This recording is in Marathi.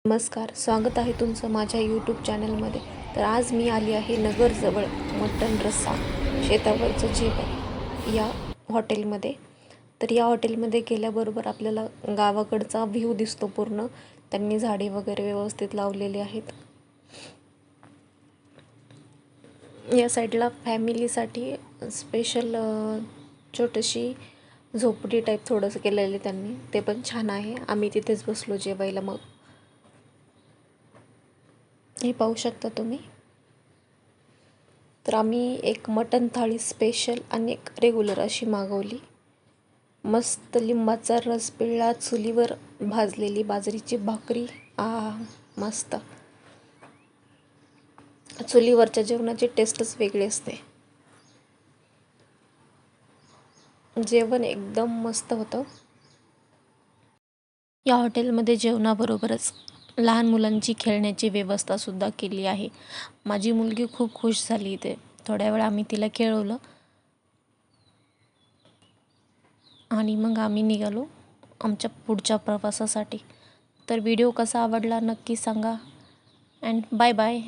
नमस्कार, स्वागत आहे तुमचं माझ्या यूट्यूब चॅनलमध्ये. तर आज मी आली आहे नगरजवळ मटण रस्सा शेतावरचं जेवण या हॉटेलमध्ये. तर या हॉटेलमध्ये गेल्याबरोबर आपल्याला गावाकडचा व्ह्यू दिसतो पूर्ण. त्यांनी झाडे वगैरे व्यवस्थित लावलेली आहेत. या साईडला फॅमिलीसाठी स्पेशल छोटीशी झोपडी टाईप थोडंसं केलेलं त्यांनी, ते पण छान आहे. आम्ही तिथेच बसलो जेवायला. मग हे पाहू शकता तुम्ही. तर आम्ही एक मटण थाळी स्पेशल आणि एक रेग्युलर अशी मागवली. मस्त लिंबाचा रस पिळला, चुलीवर भाजलेली बाजरीची भाकरी. मस्त. चुलीवरच्या जेवणाची टेस्टच वेगळी असते. जेवण एकदम मस्त होतं. या हॉटेलमध्ये जेवणाबरोबरच लहान मुलांची खेळण्याची व्यवस्था सुद्धा केली आहे. माझी मुलगी खूप खुश झाली इथे. थोड्या वेळ आम्ही तिला खेळवलं आणि मग आम्ही निघालो आमच्या पुढच्या प्रवासासाठी. तर व्हिडिओ कसा आवडला नक्की सांगा. And bye bye.